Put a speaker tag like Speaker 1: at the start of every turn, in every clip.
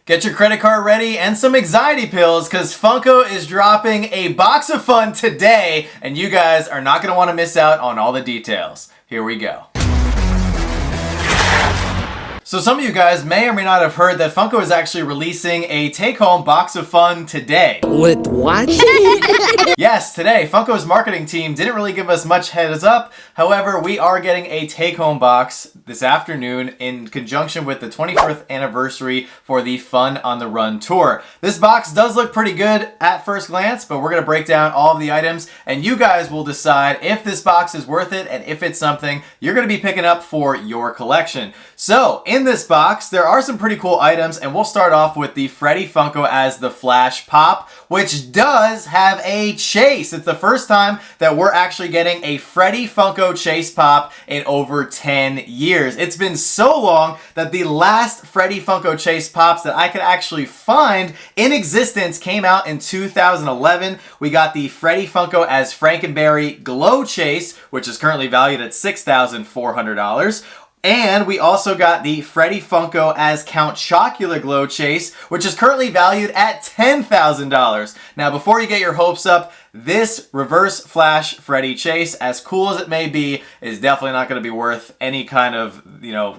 Speaker 1: Get your credit card ready and some anxiety pills because Funko is dropping a box of fun today and you guys are not going to want to miss out on all the details. Here we go. So some of you guys may or may not have heard that Funko is actually releasing a take-home box of fun today.
Speaker 2: With what?
Speaker 1: Yes, today, Funko's marketing team didn't really give us much heads up. However, we are getting a take-home box this afternoon in conjunction with the 25th anniversary for the Fun on the Run tour. This box does look pretty good at first glance, but we're going to break down all of the items and you guys will decide if this box is worth it and if it's something you're going to be picking up for your collection. So, in this box, there are some pretty cool items, and we'll start off with the Freddy Funko as the Flash Pop, which does have a chase. It's the first time that we're actually getting a Freddy Funko chase pop in over 10 years. It's been so long that the last Freddy Funko chase pops that I could actually find in existence came out in 2011. We got the Freddy Funko as Frankenberry Glow Chase, which is currently valued at $6,400. And we also got the Freddy Funko as Count Chocula Glow Chase, which is currently valued at $10,000. Now, before you get your hopes up, this Reverse Flash Freddy Chase, as cool as it may be, is definitely not going to be worth any kind of,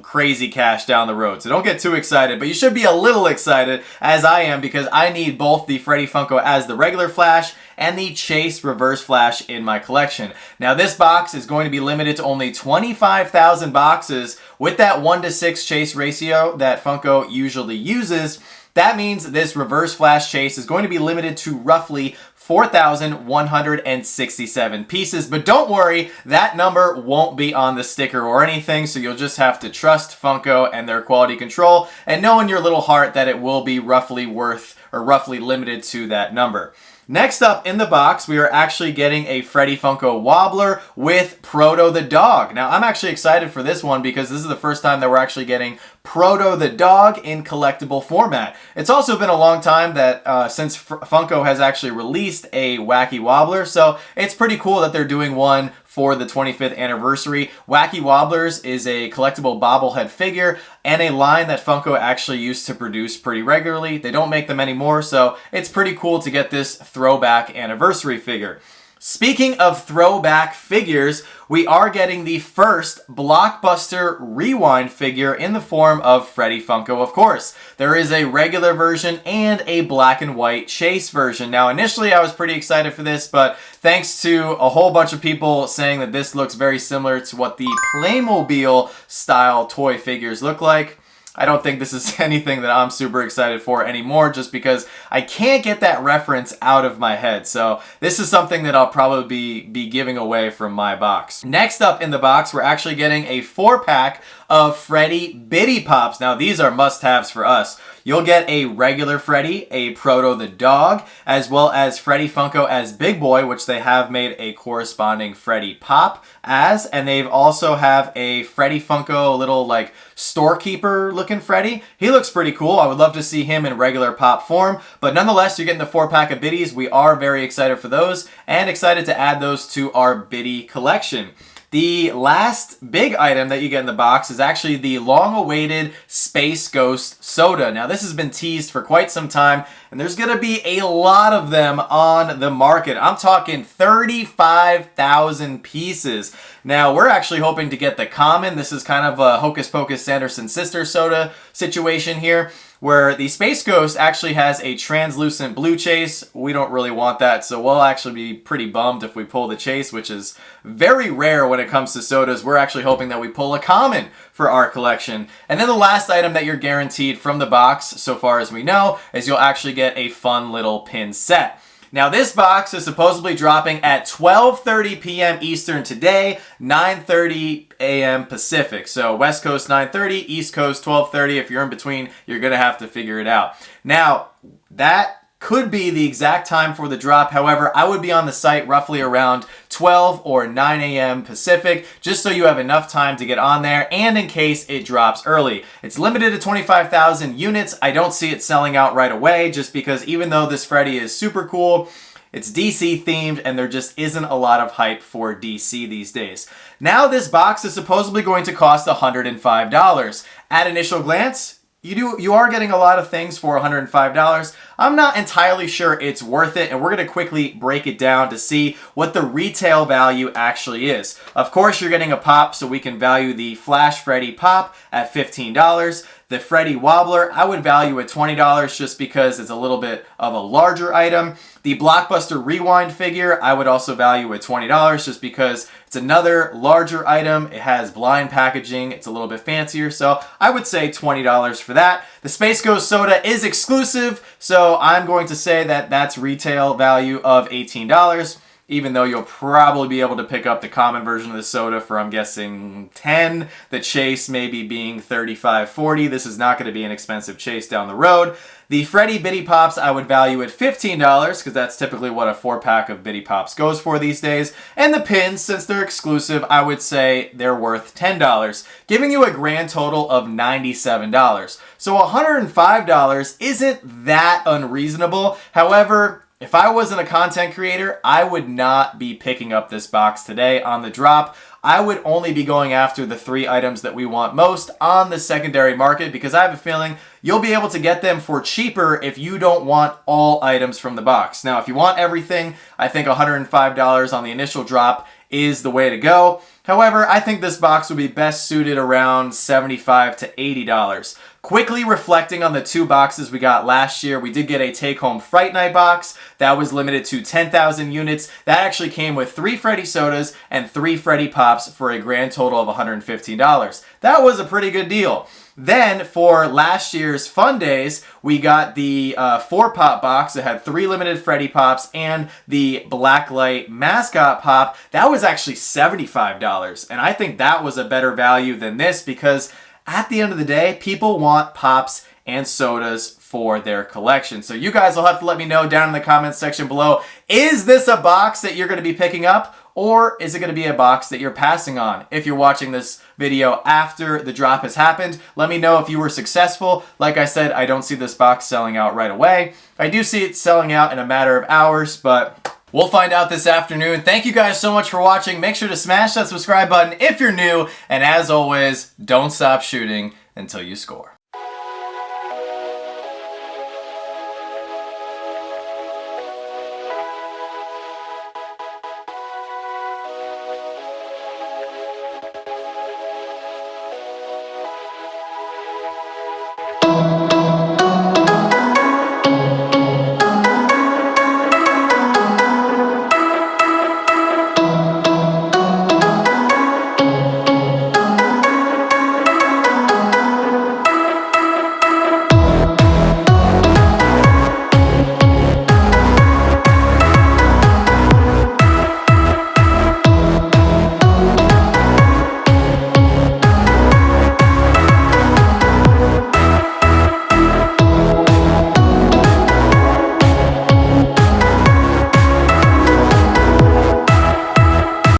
Speaker 1: crazy cash down the road. So don't get too excited, but you should be a little excited, as I am, because I need both the Freddy Funko as the regular Flash and the Chase Reverse Flash in my collection. Now, this box is going to be limited to only 25,000 boxes with that 1:6 chase ratio that Funko usually uses. That means this Reverse Flash Chase is going to be limited to roughly 4,167 pieces, but don't worry, that number won't be on the sticker or anything, so you'll just have to trust Funko and their quality control and know in your little heart that it will be roughly limited to that number. Next up in the box, we are actually getting a Freddy Funko Wobbler with Proto the Dog. Now, I'm actually excited for this one because this is the first time that we're actually getting Proto the Dog in collectible format. It's also been a long time that since Funko has actually released a Wacky Wobbler, so it's pretty cool that they're doing one for the 25th anniversary. Wacky Wobblers is a collectible bobblehead figure and a line that Funko actually used to produce pretty regularly. They don't make them anymore, so it's pretty cool to get this throwback anniversary figure. Speaking of throwback figures, we are getting the first Blockbuster Rewind figure in the form of Freddy Funko, of course. There is a regular version and a black and white chase version. Now, initially I was pretty excited for this, but thanks to a whole bunch of people saying that this looks very similar to what the Playmobil style toy figures look like, I don't think this is anything that I'm super excited for anymore just because I can't get that reference out of my head. So this is something that I'll probably be giving away from my box. Next up in the box, we're actually getting a 4-pack of Freddy Bitty Pops. Now these are must-haves for us. You'll get a regular Freddy, a Proto the Dog, as well as Freddy Funko as Big Boy, which they have made a corresponding Freddy Pop as, and they've also have a Freddy Funko little like storekeeper looking Freddy. He looks pretty cool. I would love to see him in regular pop form, but nonetheless, you're getting the 4-pack of Bitties. We are very excited for those and excited to add those to our Bitty collection. The last big item that you get in the box is actually the long-awaited Space Ghost soda. Now, this has been teased for quite some time, and there's going to be a lot of them on the market. I'm talking 35,000 pieces. Now, we're actually hoping to get the common. This is kind of a Hocus Pocus Sanderson Sister soda situation here, where the Space Ghost actually has a translucent blue chase. We don't really want that, so we'll actually be pretty bummed if we pull the chase, which is very rare when it comes to sodas. We're actually hoping that we pull a common for our collection. And then the last item that you're guaranteed from the box, so far as we know, is you'll actually get a fun little pin set. Now, this box is supposedly dropping at 12:30 p.m. Eastern today, 9:30 a.m. Pacific. So West Coast 9:30, East Coast 12:30. If you're in between, you're going to have to figure it out. Now, that could be the exact time for the drop. However, I would be on the site roughly around 12 or 9 a.m. Pacific, just so you have enough time to get on there and in case it drops early. It's limited to 25,000 units. I don't see it selling out right away just because even though this Freddy is super cool, it's DC themed and there just isn't a lot of hype for DC these days. Now this box is supposedly going to cost $105. At initial glance, you are getting a lot of things for $105. I'm not entirely sure it's worth it, and we're going to quickly break it down to see what the retail value actually is. Of course, you're getting a pop, so we can value the Flash Freddy pop at $15. The Freddy Wobbler, I would value at $20 just because it's a little bit of a larger item. The Blockbuster Rewind figure, I would also value at $20 just because it's another larger item. It has blind packaging. It's a little bit fancier, so I would say $20 for that. The Space Ghost soda is exclusive, so I'm going to say that that's retail value of $18. Even though you'll probably be able to pick up the common version of the soda for, I'm guessing, $10. The chase maybe being $35, $40. This is not going to be an expensive chase down the road. The Freddy Bitty Pops I would value at $15 because that's typically what a 4-pack of Bitty Pops goes for these days. And the pins, since they're exclusive, I would say they're worth $10, giving you a grand total of $97. So $105 isn't that unreasonable. However, if I wasn't a content creator, I would not be picking up this box today on the drop. I would only be going after the 3 items that we want most on the secondary market because I have a feeling you'll be able to get them for cheaper if you don't want all items from the box. Now, if you want everything, I think $105 on the initial drop is the way to go. However, I think this box would be best suited around $75 to $80. Quickly reflecting on the 2 boxes we got last year, we did get a take-home Fright Night box. That was limited to 10,000 units. That actually came with 3 Freddy sodas and 3 Freddy Pops for a grand total of $115. That was a pretty good deal. Then, for last year's Fun Days, we got the 4-pop box that had 3 limited Freddy Pops and the Blacklight Mascot Pop. That was actually $75, and I think that was a better value than this because at the end of the day, people want pops and sodas for their collection. So you guys will have to let me know down in the comments section below, is this a box that you're going to be picking up? Or is it going to be a box that you're passing on? If you're watching this video after the drop has happened, let me know if you were successful. Like I said, I don't see this box selling out right away. I do see it selling out in a matter of hours, but we'll find out this afternoon. Thank you guys so much for watching. Make sure to smash that subscribe button if you're new. And as always, don't stop shooting until you score.